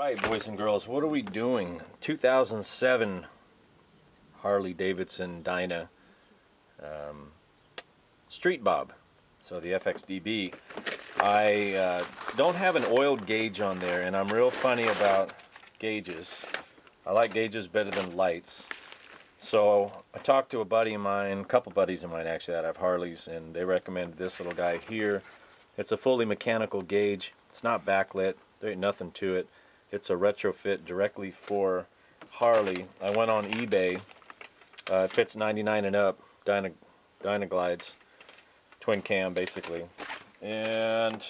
Alright, boys and girls, what are we doing? 2007 Harley Davidson Dyna Street Bob. So the FXDB. I don't have an oiled gauge on there, and I'm real funny about gauges. I like gauges better than lights. So I talked to a buddy of mine, a couple buddies of mine actually that have Harleys, and they recommended this little guy here. It's a fully mechanical gauge. It's not backlit. There ain't nothing to it. It's a retrofit directly for Harley. I went on eBay. It fits 99 and up. Dynaglides. Twin cam basically. And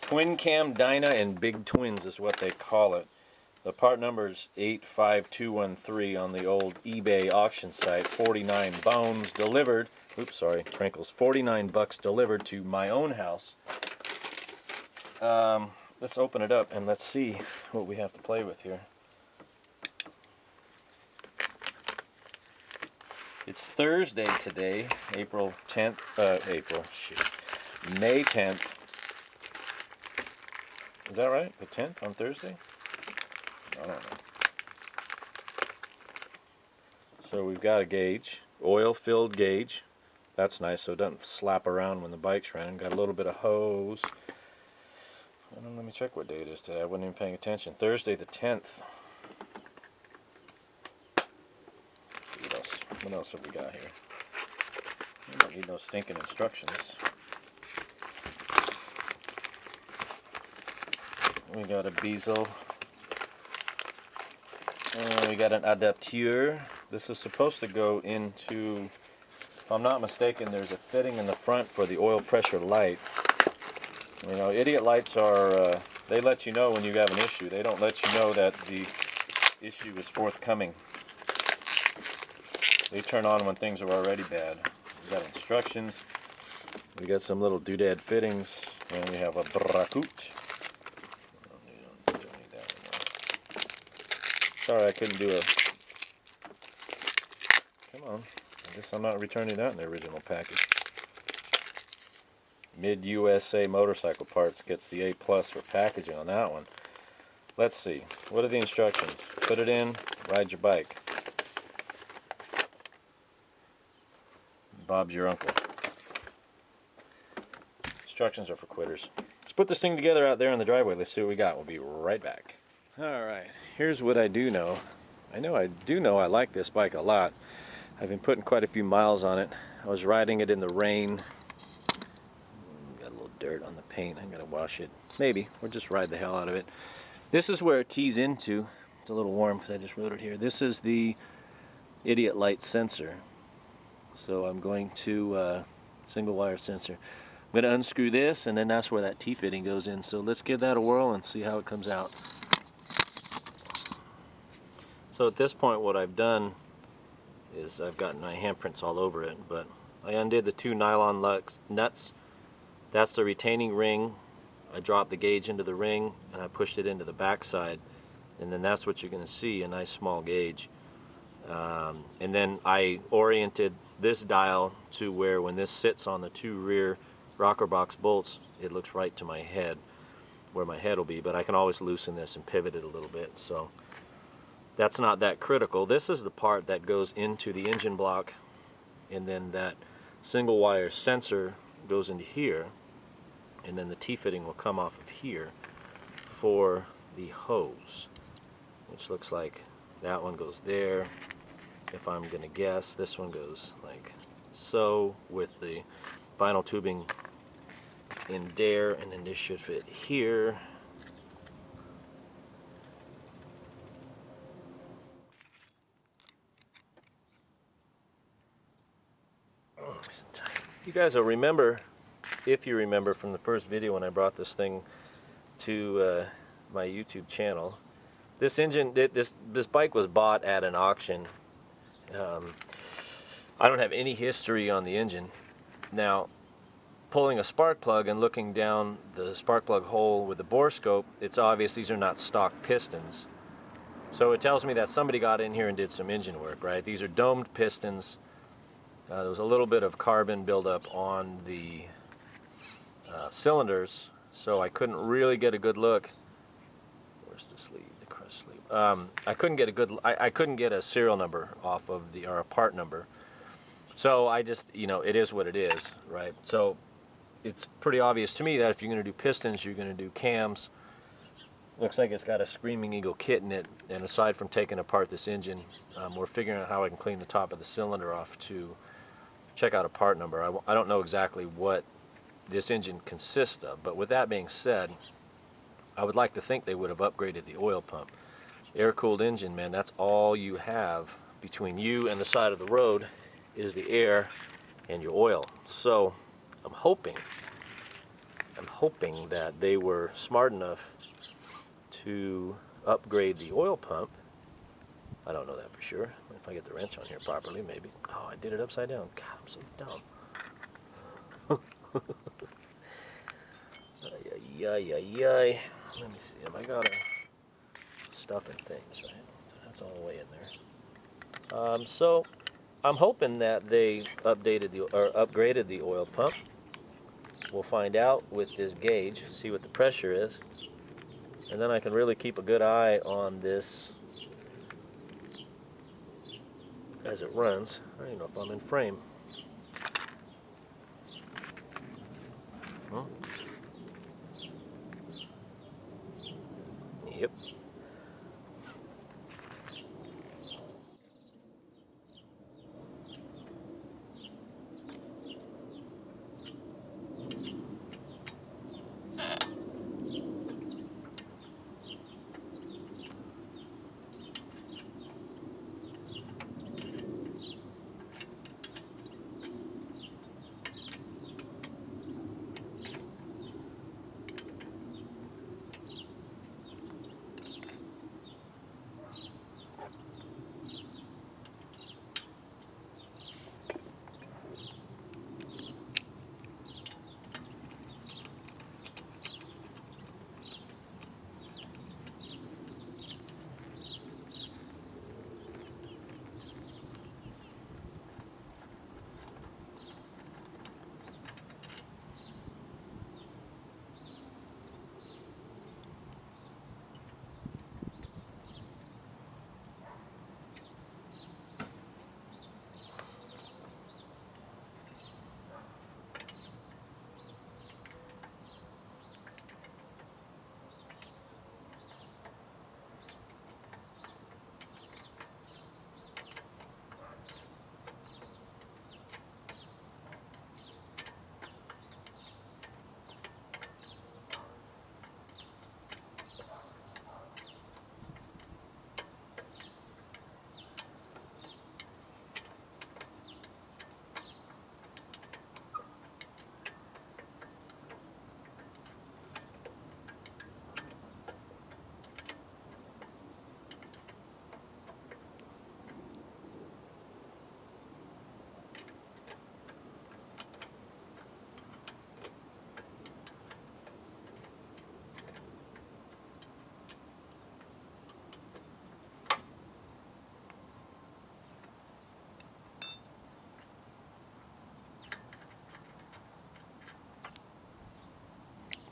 twin cam Dyna and big twins is what they call it. The part number is 85213 on the old eBay auction site. 49 bones delivered. Oops, sorry, crinkles. 49 bucks delivered to my own house. Let's open it up and let's see what we have to play with here. It's Thursday today, April 10th, May 10th. Is that right? The 10th on Thursday? I don't know. So we've got a gauge, oil-filled gauge. That's nice, so it doesn't slap around when the bike's running. Got a little bit of hose. Let me check what day it is today. I wasn't even paying attention. Thursday the 10th. What else have we got here? We don't need no stinking instructions. We got a bezel. We got an adapteur. This is supposed to go into, if I'm not mistaken, there's a fitting in the front for the oil pressure light. You know, idiot lights are, they let you know when you have an issue. They don't let you know that the issue is forthcoming. They turn on when things are already bad. We got instructions. We got some little doodad fittings. And we have a bracket. Don't need that anymore. Sorry, I couldn't do a... Come on. I guess I'm not returning that in the original package. Mid-USA Motorcycle Parts gets the A+ for packaging on that one. Let's see. What are the instructions? Put it in, ride your bike. Bob's your uncle. Instructions are for quitters. Let's put this thing together out there in the driveway. Let's see what we got. We'll be right back. Alright, here's what I do know. I do know I like this bike a lot. I've been putting quite a few miles on it. I was riding it in the rain. Dirt on the paint. I'm gonna wash it. Maybe, or just ride the hell out of it. This is where it tees into. It's a little warm because I just wrote it here. This is the idiot light sensor. So I'm going to single wire sensor. I'm going to unscrew this, and then that's where that T-fitting goes in. So let's give that a whirl and see how it comes out. So at this point what I've done is I've gotten my handprints all over it, but I undid the two nylon nuts. That's the retaining ring. I dropped the gauge into the ring and I pushed it into the back side, and then that's what you're going to see, a nice small gauge. And then I oriented this dial to where when this sits on the two rear rocker box bolts, it looks right to my head, where my head will be, but I can always loosen this and pivot it a little bit, so that's not that critical. This is the part that goes into the engine block, and then that single wire sensor goes into here, and then the T-fitting will come off of here for the hose, which looks like that one goes there. If I'm gonna guess, this one goes like so, with the vinyl tubing in there, and then this should fit here. You guys will remember, if you remember from the first video when I brought this thing to my YouTube channel, this engine, this bike was bought at an auction. I don't have any history on the engine. Now, pulling a spark plug and looking down the spark plug hole with the bore scope, it's obvious these are not stock pistons. So it tells me that somebody got in here and did some engine work, right? These are domed pistons. There was a little bit of carbon buildup on the cylinders, so I couldn't really get a good look Where's the sleeve? The crushed sleeve. I couldn't get a good. I couldn't get a serial number off of the, or a part number. So I just, you know, it is what it is, right? So it's pretty obvious to me that if you're going to do pistons, you're going to do cams. Looks like it's got a Screaming Eagle kit in it, and aside from taking apart this engine, we're figuring out how I can clean the top of the cylinder off to check out a part number. I don't know exactly what this engine consists of, but with that being said, I would like to think they would have upgraded the oil pump. Air-cooled engine, man, that's all you have between you and the side of the road is the air and your oil. So I'm hoping that they were smart enough to upgrade the oil pump. I don't know that for sure. If I get the wrench on here properly, maybe. Oh, I did it upside down. God, I'm so dumb. Yay. Let me see. Have I got a stuffing things, right? That's all the way in there. So I'm hoping that they upgraded the oil pump. We'll find out with this gauge, see what the pressure is, and then I can really keep a good eye on this as it runs. I don't even know if I'm in frame. Huh? Yep.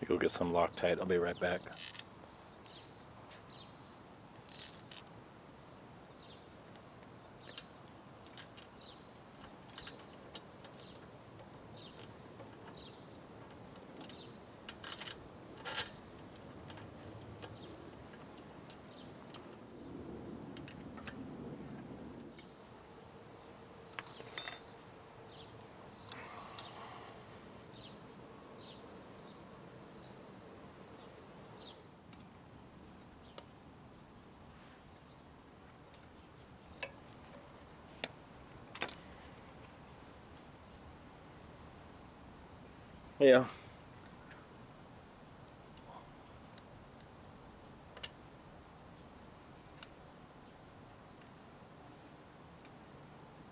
Go get some Loctite. I'll be right back. Yeah.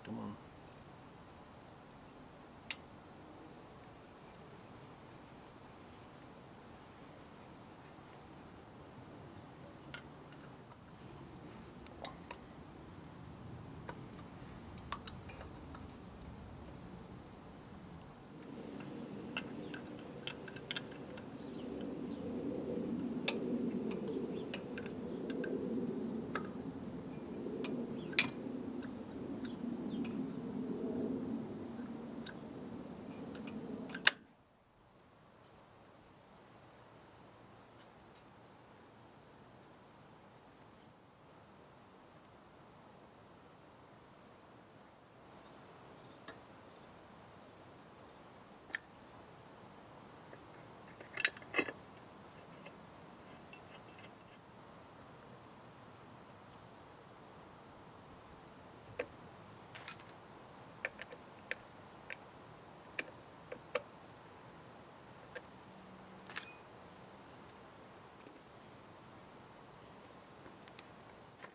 Come on.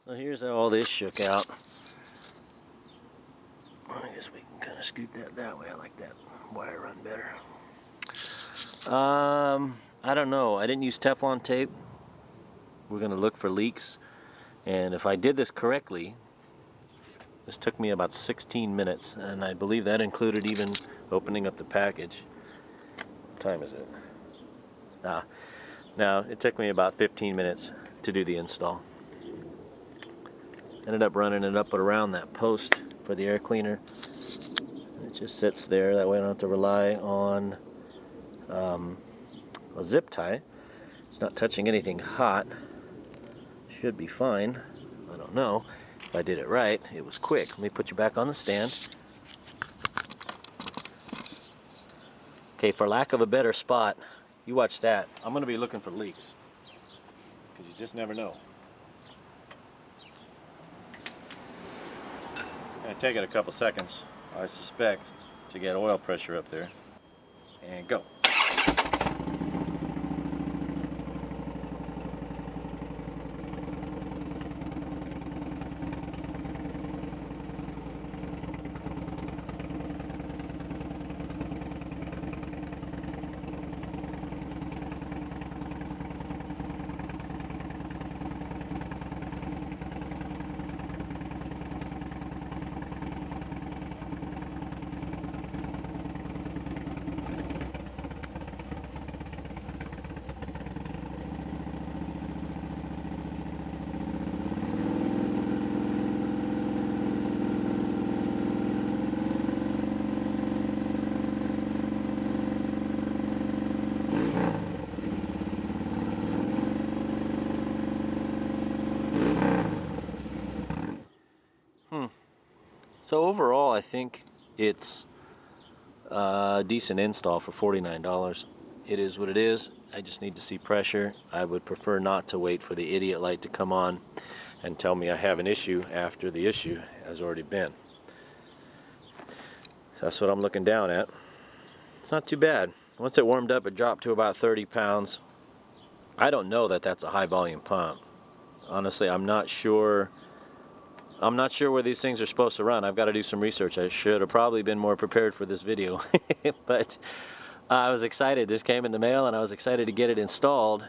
So here's how all this shook out. I guess we can kind of scoot that way. I like that wire run better. I don't know. I didn't use Teflon tape. We're going to look for leaks. And if I did this correctly, this took me about 16 minutes. And I believe that included even opening up the package. What time is it? Now, it took me about 15 minutes to do the install. Ended up running it up and around that post for the air cleaner. It just sits there, that way I don't have to rely on a zip tie. It's not touching anything hot. Should be fine. I don't know. If I did it right, it was quick. Let me put you back on the stand. Okay, for lack of a better spot, you watch that. I'm going to be looking for leaks, because you just never know. It's going to take it a couple seconds, I suspect, to get oil pressure up there. And go. So overall, I think it's a decent install for $49. It is what it is. I just need to see pressure. I would prefer not to wait for the idiot light to come on and tell me I have an issue after the issue has already been. That's what I'm looking down at. It's not too bad. Once it warmed up, it dropped to about 30 pounds. I don't know that that's a high volume pump. Honestly, I'm not sure where these things are supposed to run. I've got to do some research. I should have probably been more prepared for this video. But I was excited. This came in the mail and I was excited to get it installed.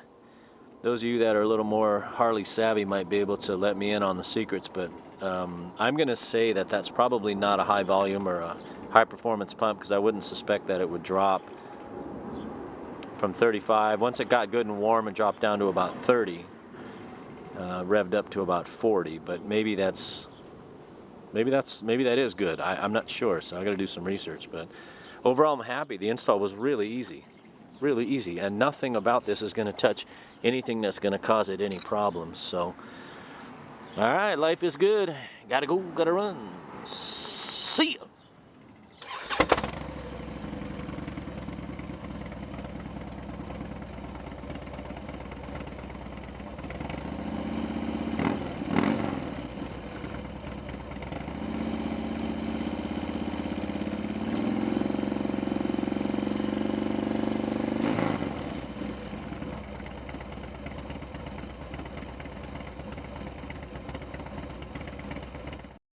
Those of you that are a little more Harley savvy might be able to let me in on the secrets, but I'm going to say that that's probably not a high volume or a high performance pump, because I wouldn't suspect that it would drop from 35. Once it got good and warm, it dropped down to about 30. Revved up to about 40, but maybe that is good. I'm not sure, so I got to do some research. But overall, I'm happy. The install was really easy, and nothing about this is going to touch anything that's going to cause it any problems. So, all right, life is good. Gotta go, gotta run. See ya.